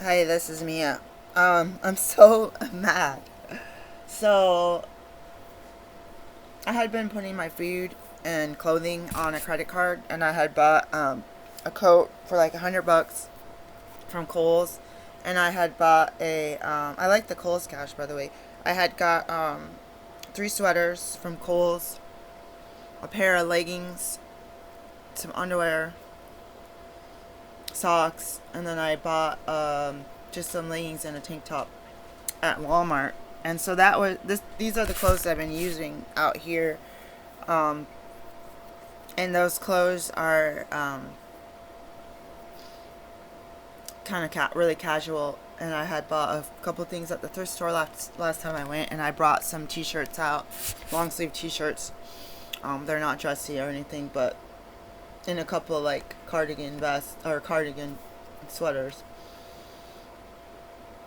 Hi, this is Mia. I'm so mad. So, I had been putting my food and clothing on a credit card, and I had bought a coat for like $100 from Kohl's, and I had bought I like the Kohl's cash, by the way. I had got three sweaters from Kohl's, a pair of leggings, some underwear, socks, and then I bought just some leggings and a tank top at Walmart. And so that was this. These are the clothes I've been using out here, um, and those clothes are kind of really casual. And I had bought a couple things at the thrift store last time I went, and I brought some t-shirts out, long sleeve t-shirts. They're not dressy or anything, but in a couple of like cardigan vests or cardigan sweaters,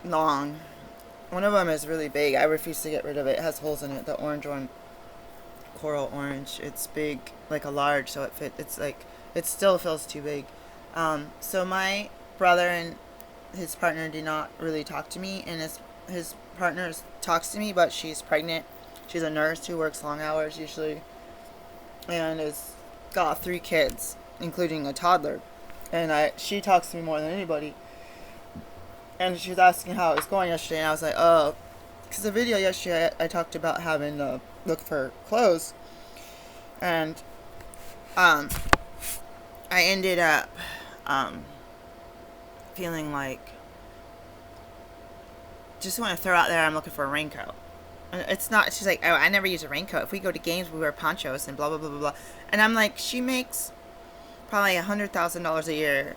long. One of them is really big. I refuse to get rid of it. It has holes in it. The orange one, coral orange. It's big, like a large, so it fit. It's like it still feels too big. So my brother and his partner did not really talk to me, and his partner talks to me, but she's pregnant. She's a nurse who works long hours usually, and has got three kids, including a toddler. And she talks to me more than anybody. And she was asking how it was going yesterday, and I was like, oh, because the video yesterday I talked about having to look for clothes, and um, I ended up feeling like just want to throw out there I'm looking for a raincoat. And it's not. She's like, oh, I never use a raincoat. If we go to games, we wear ponchos and blah blah blah blah blah. And I'm like, she makes probably $100,000 a year.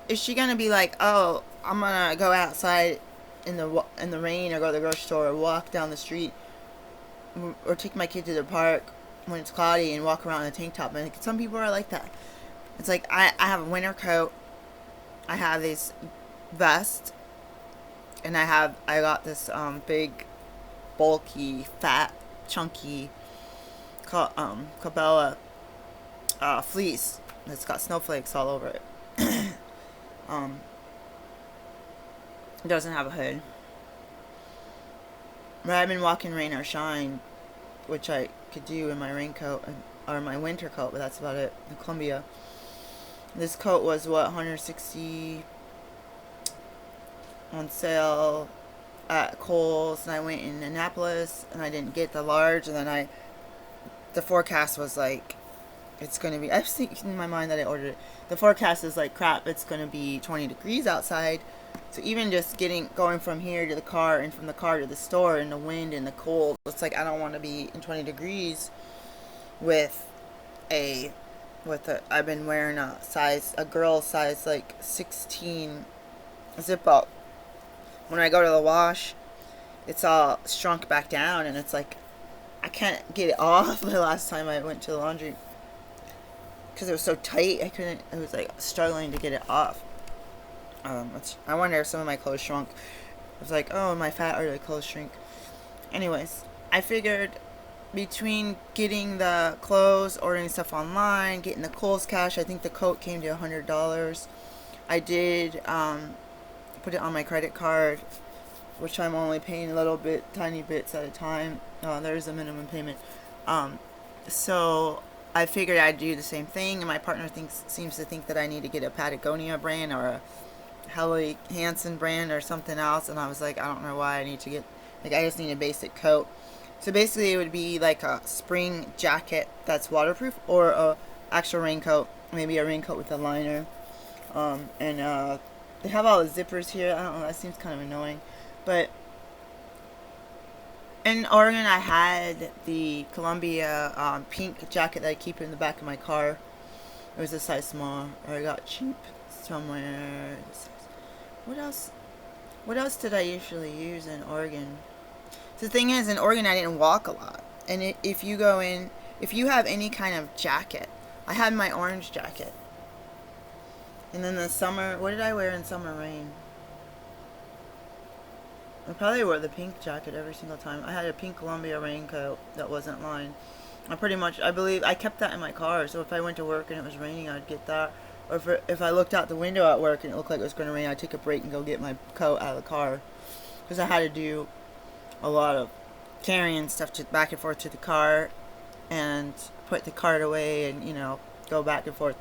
Is she gonna be like, oh, I'm gonna go outside in the rain, or go to the grocery store, or walk down the street, or take my kid to the park when it's cloudy and walk around in a tank top? And like, some people are like that. It's like I have a winter coat, I have this vest, and I got this big, bulky, fat, chunky Cabela fleece that's got snowflakes all over it. um, it doesn't have a hood. But I've been walking rain or shine, which I could do in my raincoat or my winter coat, but that's about it. In Columbia, this coat was what, 160 on sale at Kohl's, and I went in Annapolis and I didn't get the large, and then the forecast was like, it's gonna be, I was thinking in my mind that I ordered it. The forecast is like, crap, it's gonna be 20 degrees outside. So even just going from here to the car and from the car to the store in the wind and the cold, it's like I don't want to be in 20 degrees with a I've been wearing a girl size like 16 zip up. When I go to the wash, it's all shrunk back down, and it's like I can't get it off. The last time I went to the laundry, because it was so tight, I was like struggling to get it off. I wonder if some of my clothes shrunk. I was like, oh, my fat or the clothes shrink. Anyways, I figured between getting the clothes, ordering stuff online, getting the Kohl's cash, I think the coat came to $100. I did put it on my credit card, which I'm only paying a little bit, tiny bits at a time. There's a minimum payment. So I figured I'd do the same thing, and my partner seems to think that I need to get a Patagonia brand or a Helly Hansen brand or something else, and I was like, I don't know why I need to get, like, I just need a basic coat. So basically it would be like a spring jacket that's waterproof, or a actual raincoat, maybe a raincoat with a liner. And they have all the zippers here. I don't know, that seems kind of annoying. But in Oregon, I had the Columbia pink jacket that I keep in the back of my car. It was a size small, or I got cheap somewhere. What else? What else did I usually use in Oregon? So the thing is, in Oregon, I didn't walk a lot. And if you have any kind of jacket, I had my orange jacket. And then the summer, what did I wear in summer rain? I probably wore the pink jacket every single time. I had a pink Columbia raincoat that wasn't lined. I believe, I kept that in my car. So if I went to work and it was raining, I'd get that. Or if I looked out the window at work and it looked like it was going to rain, I'd take a break and go get my coat out of the car. Because I had to do a lot of carrying stuff back and forth to the car and put the cart away and, go back and forth.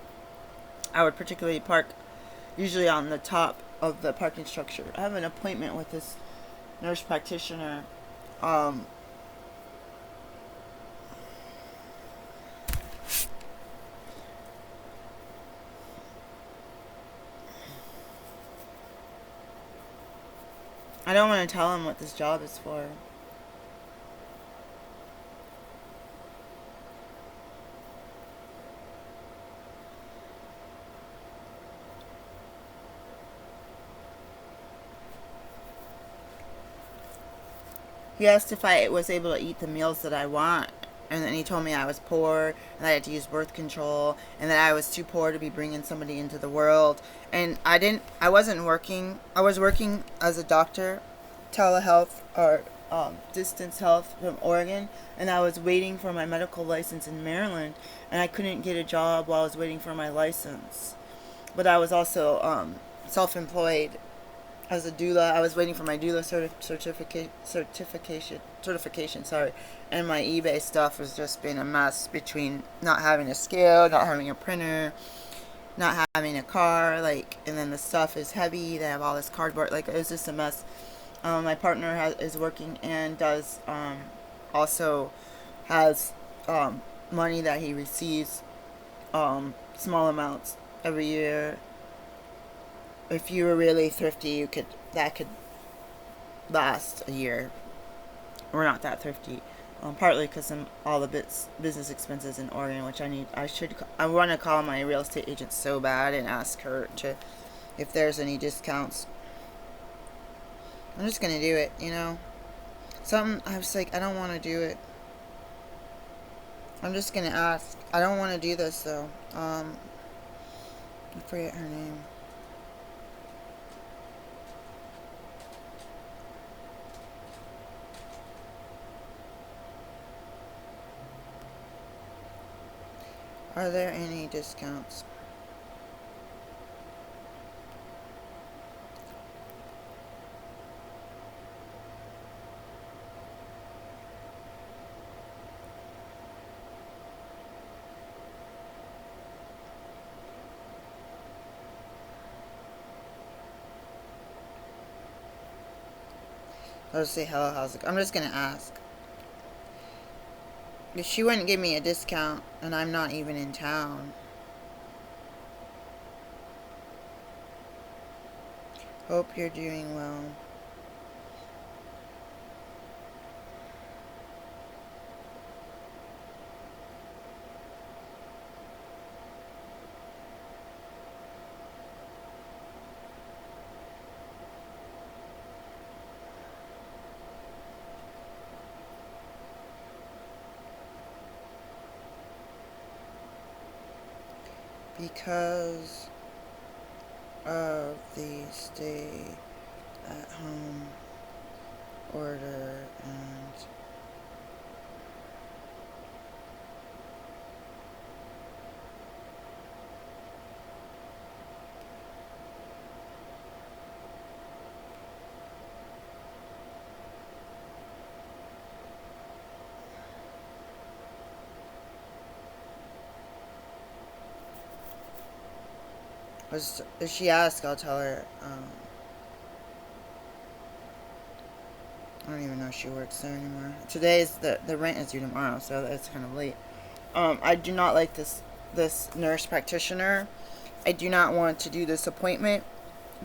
I would particularly park usually on the top of the parking structure. I have an appointment with this nurse practitioner. I don't want to tell him what this job is for. He asked if I was able to eat the meals that I want. And then he told me I was poor and I had to use birth control and that I was too poor to be bringing somebody into the world. And I wasn't working. I was working as a doctor, telehealth or distance health from Oregon. And I was waiting for my medical license in Maryland. And I couldn't get a job while I was waiting for my license. But I was also self-employed as a doula. I was waiting for my doula certification, and my eBay stuff has just been a mess between not having a scale, not having a printer, not having a car, and then the stuff is heavy. They have all this cardboard, it was just a mess. My partner is working and does also has money that he receives, small amounts every year. If you were really thrifty, that could last a year. We're not that thrifty, partly because of all the business expenses in Oregon, which I want to call my real estate agent so bad and ask her if there's any discounts. I'm just gonna do it, I was like, I don't want to do it. I'm just gonna ask. I don't want to do this though. I forget her name. Are there any discounts? I'll just say hello, how's it? I'm just gonna ask. If she wouldn't give me a discount, and I'm not even in town. Hope you're doing well. Because of the stay at home order and if she asks, I'll tell her. I don't even know if she works there anymore. The rent is due tomorrow, so it's kind of late. I do not like this nurse practitioner. I do not want to do this appointment.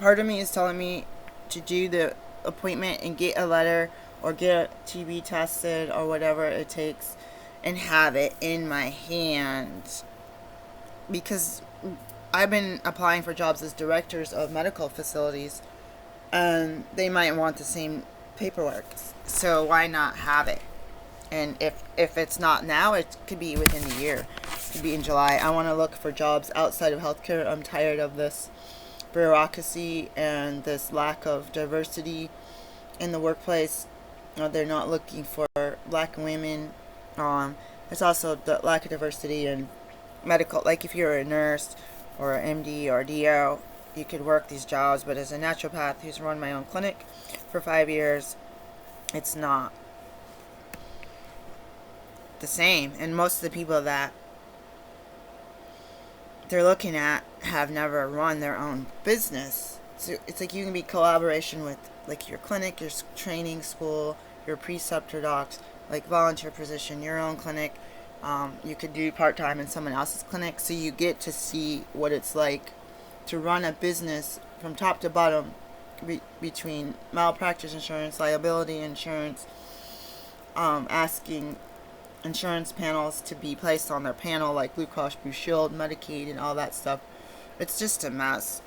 Part of me is telling me to do the appointment and get a letter or get a TB tested or whatever it takes and have it in my hand, because I've been applying for jobs as directors of medical facilities, and they might want the same paperwork. So why not have it? And if it's not now, it could be within the year. It could be in July. I want to look for jobs outside of healthcare. I'm tired of this bureaucracy and this lack of diversity in the workplace. They're not looking for black women. There's also the lack of diversity in medical. Like if you're a nurse or an MD or a DO, you could work these jobs. But as a naturopath who's run my own clinic for 5 years, it's not the same. And most of the people that they're looking at have never run their own business. So it's like you can be collaboration with like your clinic, your training school, your preceptor docs, like volunteer position, your own clinic. You could do part-time in someone else's clinic, so you get to see what it's like to run a business from top to bottom, between malpractice insurance, liability insurance, asking insurance panels to be placed on their panel, like Blue Cross Blue Shield, Medicaid, and all that stuff. It's just a mess.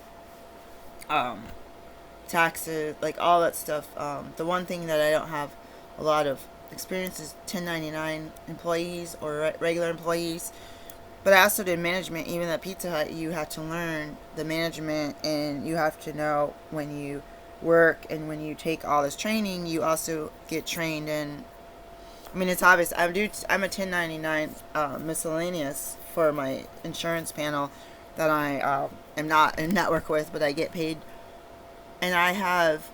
Taxes, like all that stuff. The one thing that I don't have a lot of experience is 1099 employees or regular employees. But I also did management. Even at Pizza Hut, you have to learn the management, and you have to know when you work, and when you take all this training, you also get trained in. I mean, it's obvious. I'm a 1099 miscellaneous for my insurance panel that I am not in network with, but I get paid. And I have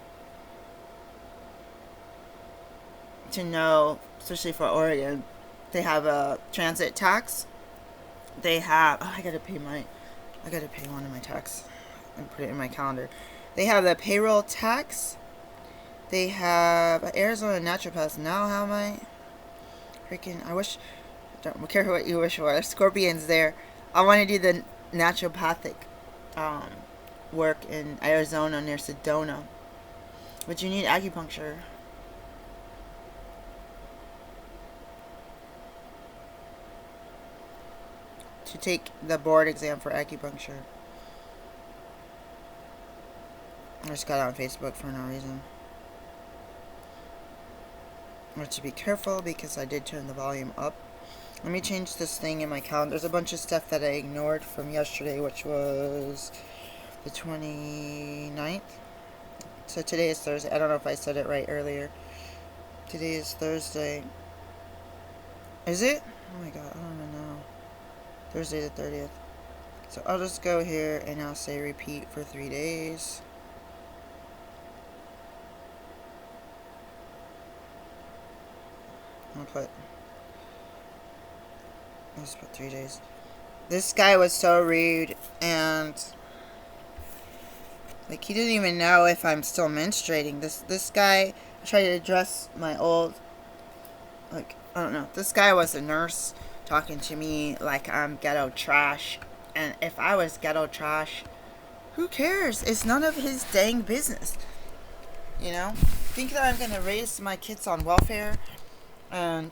to know, especially for Oregon, they have a transit tax. They have, I gotta pay one of my tax and put it in my calendar. They have the payroll tax. They have Arizona naturopaths. Now how am I? I wish, don't care what you wish for. Scorpions there. I want to do the naturopathic work in Arizona near Sedona. But you need acupuncture. To take the board exam for acupuncture. I just got on Facebook for no reason. I have to be careful because I did turn the volume up. Let me change this thing in my calendar. There's a bunch of stuff that I ignored from yesterday, which was the 29th. So today is Thursday. I don't know if I said it right earlier. Today is Thursday. Is it? Oh my god, I don't even know. Thursday the 30th. So I'll just go here and I'll say repeat for 3 days. Let's put 3 days. This guy was so rude, and like he didn't even know if I'm still menstruating. This guy tried to address my old, like, I don't know. This guy was a nurse talking to me like I'm ghetto trash. And if I was ghetto trash, who cares? It's none of his dang business. You know? Think that I'm gonna raise my kids on welfare. And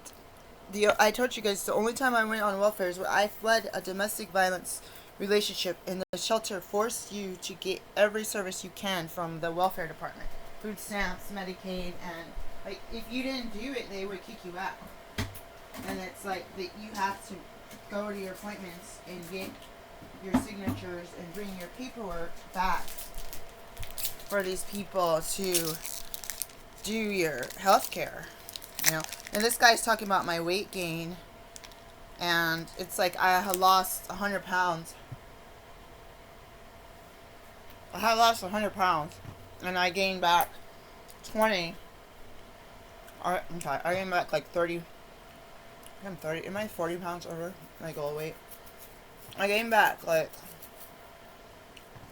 I told you guys the only time I went on welfare is when I fled a domestic violence relationship, and the shelter forced you to get every service you can from the welfare department. Food stamps, Medicaid, and like if you didn't do it, they would kick you out. And it's like that you have to go to your appointments and get your signatures and bring your paperwork back for these people to do your health care. You know, and this guy's talking about my weight gain, and it's like I had lost 100 pounds. I had lost 100 pounds, and I gained back 20. I'm sorry, I gained back like 30. I'm 30. Am I 40 pounds over my goal weight? I gained back like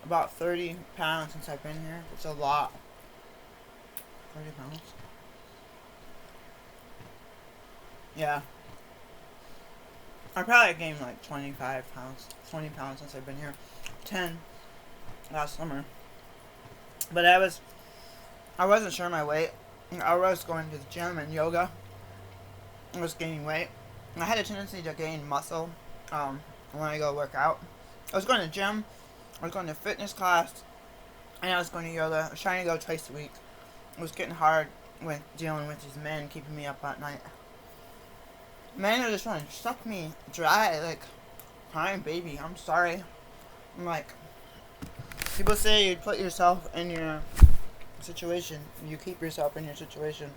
about 30 pounds since I've been here. It's a lot. 30 pounds. Yeah. I probably gained like 25 pounds, 20 pounds since I've been here. 10 last summer. But I wasn't sure my weight. I was going to the gym and yoga. I was gaining weight. I had a tendency to gain muscle when I go work out. I was going to the gym, I was going to fitness class, and I was going to yoga. I was trying to go twice a week. It was getting hard with dealing with these men keeping me up at night. Men are just trying to suck me dry, like, crying baby, I'm sorry. I'm like, people say you put yourself in your situation, you keep yourself in your situation,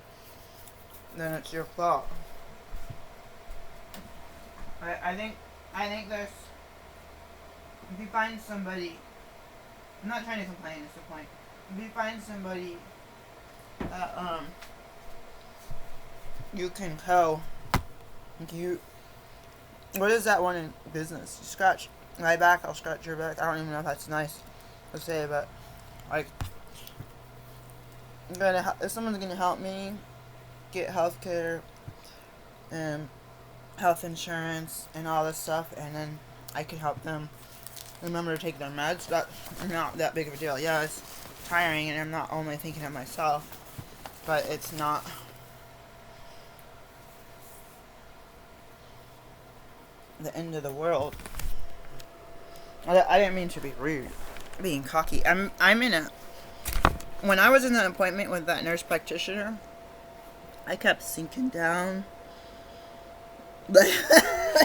then it's your fault. I think there's if you find somebody, I'm not trying to complain, it's the point. If you find somebody that you can co, you, what is that one in business? You scratch my back, I'll scratch your back. I don't even know if that's nice to say, but like, if someone's gonna help me get health care and health insurance and all this stuff, and then I can help them remember to take their meds, that's not that big of a deal. Yeah, it's tiring, and I'm not only thinking of myself, but it's not the end of the world. I didn't mean to be rude, being cocky. I'm in a, when I was in the appointment with that nurse practitioner, I kept sinking down. Like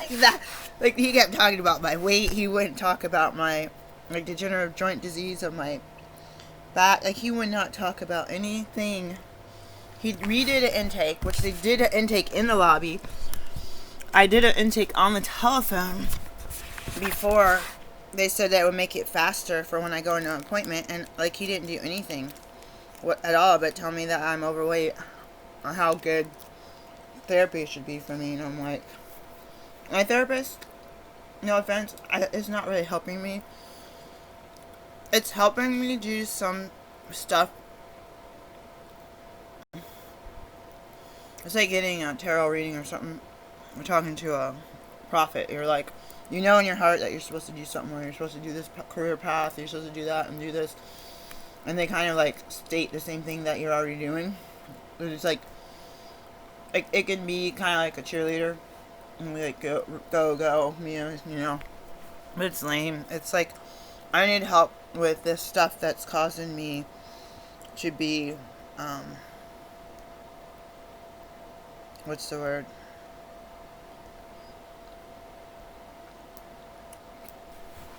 that. Like, he kept talking about my weight. He wouldn't talk about my, like, degenerative joint disease of my back. Like, he would not talk about anything. He redid an intake, which they did an intake in the lobby. I did an intake on the telephone before they said that it would make it faster for when I go into an appointment. And, like, he didn't do anything at all but tell me that I'm overweight or how good therapy should be for me. And I'm like, my therapist, no offense, is not really helping me. It's helping me do some stuff. It's like getting a tarot reading or something. We're talking to a prophet. You're like, you know in your heart that you're supposed to do something, or you're supposed to do this career path, you're supposed to do that and do this. And they kind of like state the same thing that you're already doing. It's like it can be kind of like a cheerleader. And we like go, you know. But it's lame. It's like, I need help with this stuff that's causing me to be, what's the word?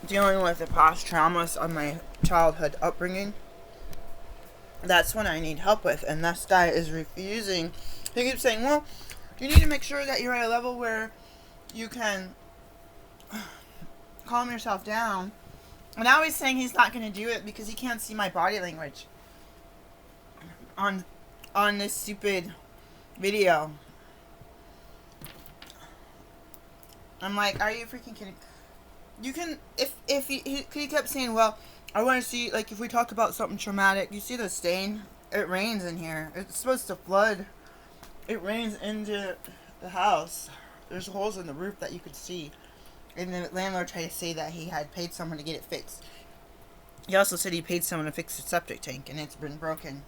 Dealing with the past traumas of my childhood upbringing. That's what I need help with. And this guy is refusing. He keeps saying, well, you need to make sure that you're at a level where you can calm yourself down. And now he's saying he's not going to do it because he can't see my body language on this stupid video. I'm like, are you freaking kidding? You can, if he kept saying, well, I want to see, like, if we talk about something traumatic, you see the stain? It rains in here. It's supposed to flood. It rains into the house. There's holes in the roof that you could see. And the landlord tried to say that he had paid someone to get it fixed. He also said he paid someone to fix the septic tank, and it's been broken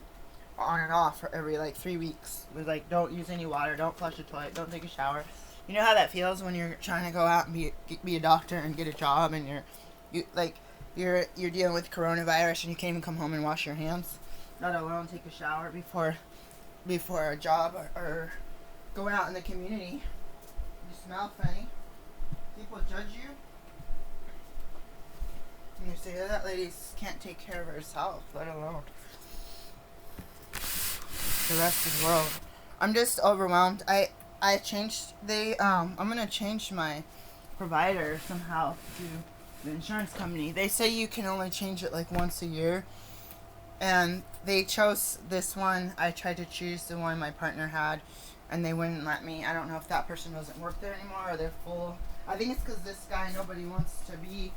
on and off for every, like, 3 weeks. It was like, don't use any water, don't flush the toilet, don't take a shower. You know how that feels when you're trying to go out and be a doctor and get a job, and you're dealing with coronavirus and you can't even come home and wash your hands, let alone take a shower before a job or go out in the community. You smell funny. People judge you. And you say, oh, that lady can't take care of herself, let alone the rest of the world. I'm just overwhelmed. I changed I'm gonna change my provider somehow to the insurance company. They say you can only change it like once a year, and they chose this one. I tried to choose the one my partner had, and they wouldn't let me. I don't know if that person doesn't work there anymore or they're full. I think it's because this guy nobody wants to be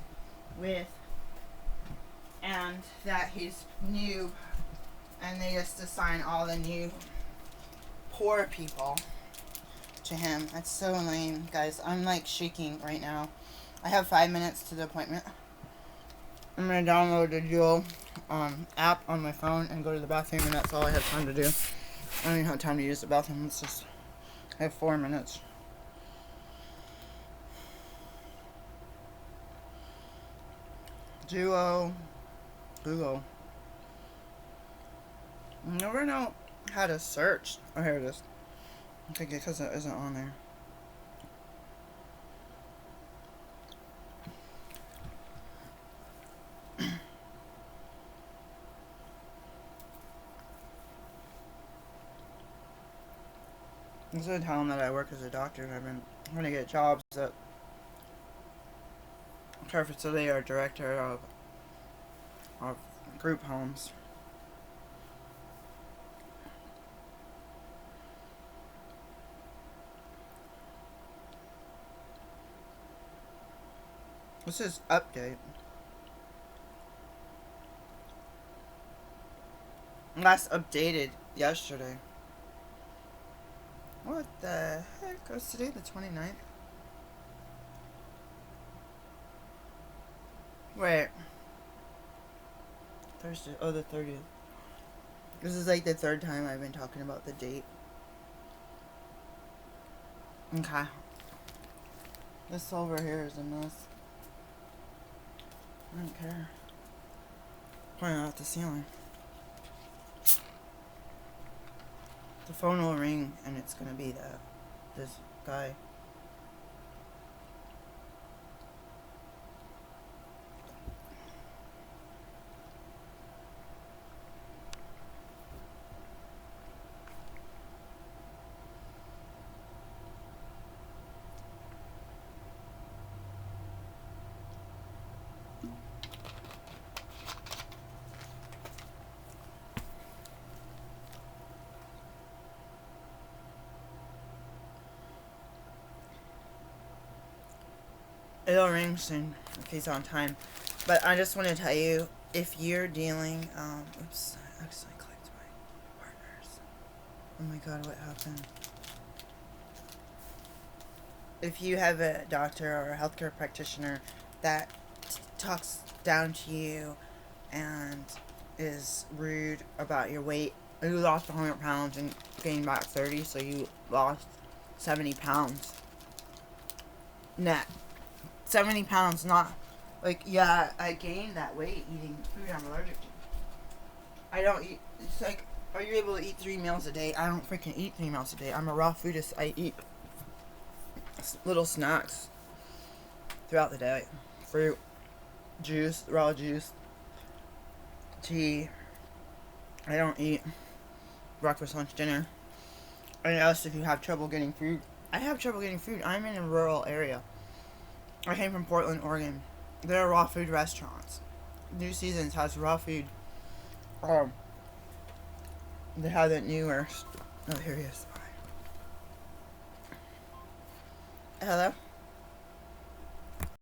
with, and that he's new, and they just assign all the new poor people to him. That's so lame, guys. I'm like shaking right now. I have 5 minutes to the appointment. I'm gonna download the Dual app on my phone and go to the bathroom, and that's all I have time to do. I don't even have time to use the bathroom. It's just, I have 4 minutes. Duo. Google. I never know how to search. Oh, here it is. I think because it isn't on there. Instead of telling them that I work as a doctor, I've been trying to get jobs that care facility or director of group homes. This is update. Last updated yesterday. What the heck? Was today the 29th? Wait. Thursday. Oh, the 30th. This is like the third time I've been talking about the date. Okay. This silver here is a mess. I don't care. Pointing out the ceiling. The phone will ring and it's gonna be this guy. It'll ring soon if he's on time. But I just want to tell you, if you're dealing, oops, I actually clicked my partners. Oh my god, what happened? If you have a doctor or a healthcare practitioner that talks down to you and is rude about your weight, you lost 100 pounds and gained back 30, so you lost 70 pounds net. 70 pounds, not like, yeah, I gained that weight eating food I'm allergic to. I don't eat, it's like, are you able to eat 3 meals a day? I don't freaking eat 3 meals a day. I'm a raw foodist. I eat little snacks throughout the day. Fruit, juice, raw juice, tea. I don't eat breakfast, lunch, dinner. And else if you have trouble getting food. I have trouble getting food. I'm in a rural area. I came from Portland, Oregon. There are raw food restaurants. New Seasons has raw food. They have that newer. Oh, here he is. Hello?